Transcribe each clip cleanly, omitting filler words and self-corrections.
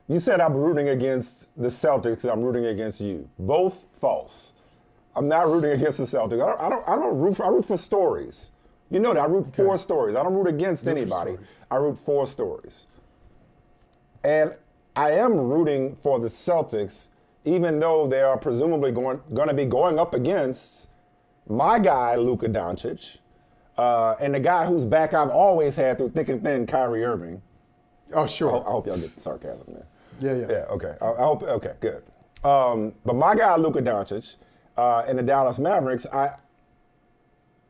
You said I'm rooting against the Celtics. I'm rooting against you. Both false. I'm not rooting against the Celtics. I don't root for. I root for stories. You know that I root for stories. I don't root against anybody. I root for stories. And I am rooting for the Celtics, even though they are presumably going to be going up against my guy Luka Doncic, and the guy whose back I've always had through thick and thin, Kyrie Irving. Oh, sure. I hope y'all get the sarcasm there. Yeah. Okay. I hope. Okay. Good. But my guy Luka Doncic and the Dallas Mavericks,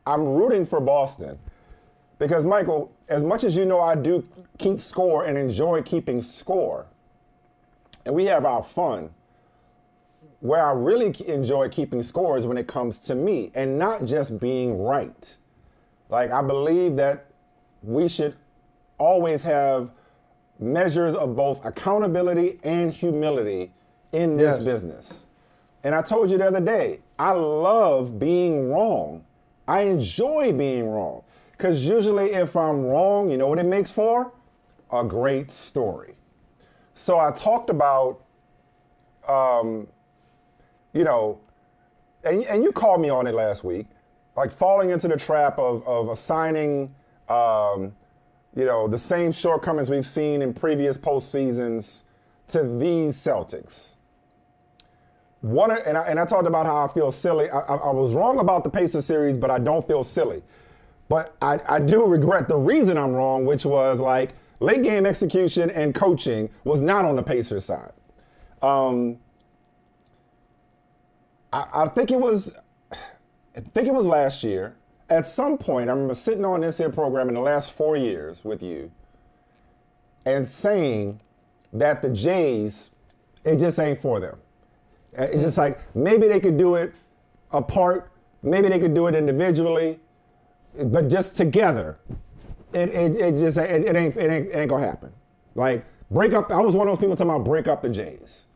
I'm rooting for Boston because, Michael, as much as you know I do keep score and enjoy keeping score, and we have our fun, where I really enjoy keeping score is when it comes to me and not just being right. Like, I believe that we should always have measures of both accountability and humility in this business. And I told you the other day, I love being wrong. I enjoy being wrong. Because usually if I'm wrong, you know what it makes for? A great story. So I talked about, and you called me on it last week, like falling into the trap of assigning, the same shortcomings we've seen in previous postseasons to these Celtics. And I talked about how I feel silly. I was wrong about the Pacers series, but I don't feel silly. But I do regret the reason I'm wrong, which was like late game execution and coaching was not on the Pacers side. I think it was last year. At some point, I remember sitting on this here program in the last 4 years with you and saying that the Jays, it just ain't for them. It's just like maybe they could do it apart, maybe they could do it individually, but just together, it ain't gonna happen. Like break up. I was one of those people talking about break up the Jays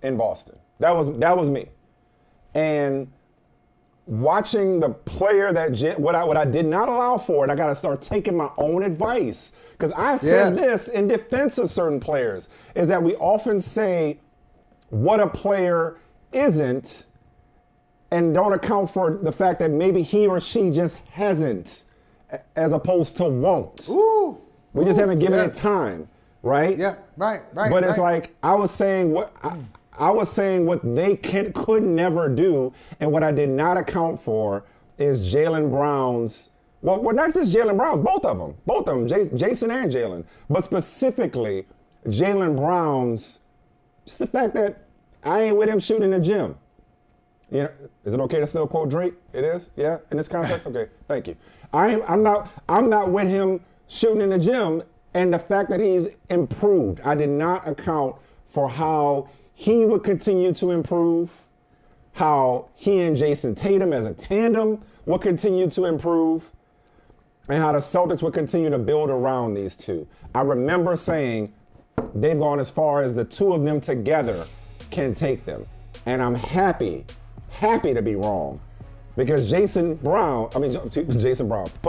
in Boston. That was me, and watching the player what I did not allow for, and I got to start taking my own advice because I said this in defense of certain players is that we often say what a player isn't and don't account for the fact that maybe he or she just hasn't as opposed to won't. Ooh. We just haven't given it time, right? Yeah, right. But it's like I was saying what they could never do, and what I did not account for is Jaylen Brown's. Well, not just Jaylen Brown's, both of them, Jason and Jaylen, but specifically Jaylen Brown's. Just the fact that I ain't with him shooting in the gym. You know, is it okay to still quote Drake? It is, yeah. In this context, okay. Thank you. I'm not with him shooting in the gym, and the fact that he's improved. I did not account for how he would continue to improve, how he and Jason Tatum as a tandem will continue to improve, and how the Celtics will continue to build around these two. I remember saying they've gone as far as the two of them together can take them. And I'm happy to be wrong. Because Jason Brown, put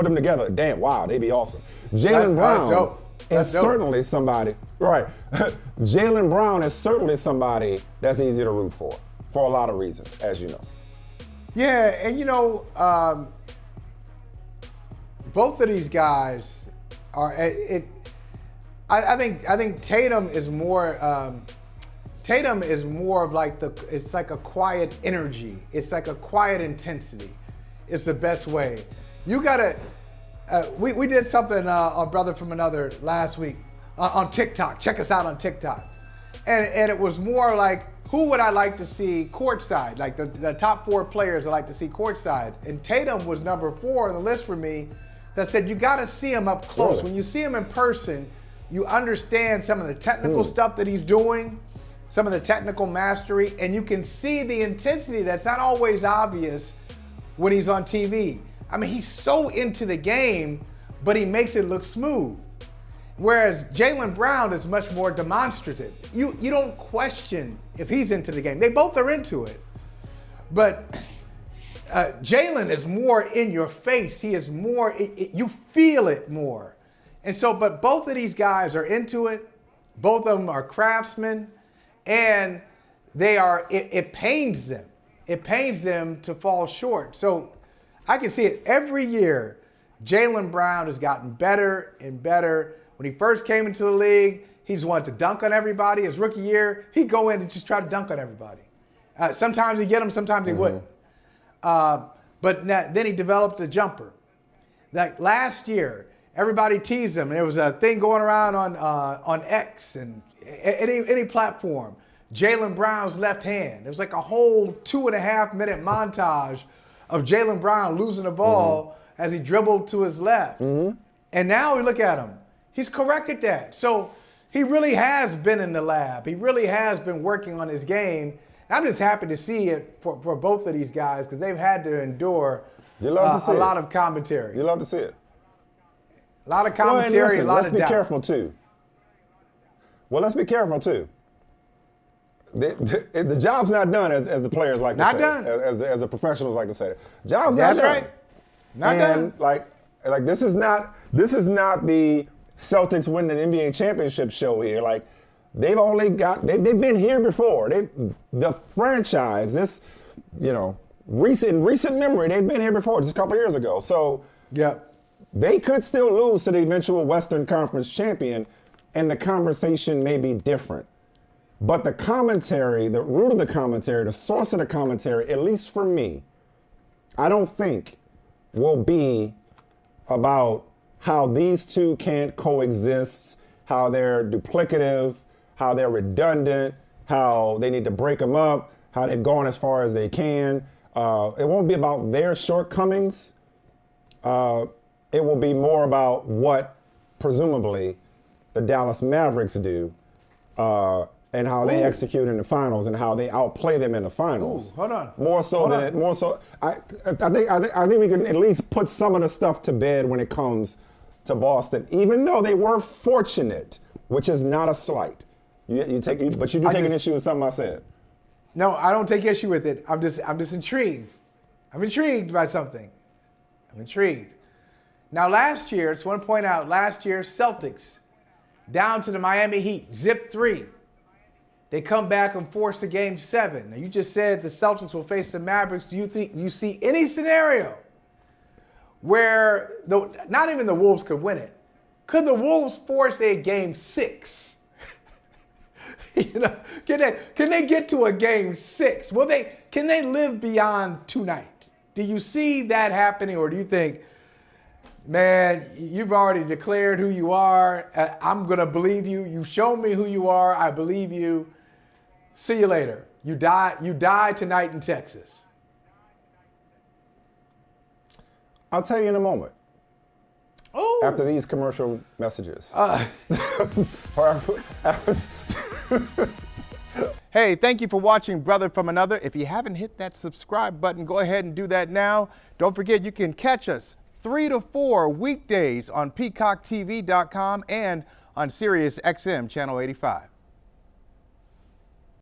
them together. Damn, wow, they'd be awesome. Jaylen Brown is certainly somebody, right. Jaylen Brown is certainly somebody that's easy to root for a lot of reasons, as you know. Yeah, and both of these guys are, I think Tatum is more of like it's like a quiet energy. It's like a quiet intensity. It's the best way. You gotta, we did something on Brother from Another last week on TikTok. Check us out on TikTok. And it was more like, who would I like to see courtside? Like the top 4 players I like to see courtside. And Tatum was number 4 on the list for me that said, you gotta see him up close. Really? When you see him in person, you understand some of the technical stuff that he's doing, some of the technical mastery, and you can see the intensity that's not always obvious when he's on TV. I mean, he's so into the game, but he makes it look smooth. Whereas Jaylen Brown is much more demonstrative. You don't question if he's into the game. They both are into it. But Jaylen is more in your face. He is more, you feel it more. And so, but both of these guys are into it. Both of them are craftsmen, and it pains them. It pains them to fall short. So I can see it every year. Jaylen Brown has gotten better and better. When he first came into the league, he just wanted to dunk on everybody. His rookie year, he'd go in and just try to dunk on everybody. Sometimes he'd get them, sometimes he wouldn't. But then he developed a jumper. Like last year, everybody teased him. There was a thing going around on X and any platform. Jaylen Brown's left hand. There was like a whole 2.5-minute montage of Jaylen Brown losing the ball as he dribbled to his left. And now we look at him. He's corrected that. So he really has been in the lab. He really has been working on his game. I'm just happy to see it for both of these guys because they've had to endure a lot of commentary. You love to see it. A lot of commentary, a lot of doubt. Let's be careful, too. Well, let's be careful, too. The job's not done, as the players like to say. Not done. As the professionals like to say. Job's That's not done. right. Not done. Like this is not the Celtics winning the NBA championship show here. Like they've been here before. The franchise, this, recent memory, they've been here before, just a couple of years ago. So they could still lose to the eventual Western Conference champion, and the conversation may be different. But the commentary, the root of the commentary, the source of the commentary, at least for me, I don't think will be about how these two can't coexist, how they're duplicative, how they're redundant, how they need to break them up, how they've gone as far as they can. It won't be about their shortcomings. It will be more about what, presumably, the Dallas Mavericks do and how they execute in the finals and how they outplay them in the finals. Hold on. I think we can at least put some of the stuff to bed when it comes to Boston, even though they were fortunate, which is not a slight. But you do take an issue with something I said. No, I don't take issue with it. I'm just intrigued. I'm intrigued by something. I'm intrigued. Now last year, I just want to point out, Celtics down to the Miami Heat, zip 3. They come back and force a game 7. Now you just said the Celtics will face the Mavericks. Do you think you see any scenario where not even the Wolves could win it? Could the Wolves force a game 6? Can they get to a game 6? Can they live beyond tonight? Do you see that happening, or do you think, man, you've already declared who you are. I'm going to believe you. You've shown me who you are. I believe you. See you later. You die tonight in Texas. I'll tell you in a moment. Oh. After these commercial messages. Hey, thank you for watching Brother from Another. If you haven't hit that subscribe button, go ahead and do that now. Don't forget, you can catch us 3 to 4 weekdays on PeacockTV.com and on Sirius XM Channel 85.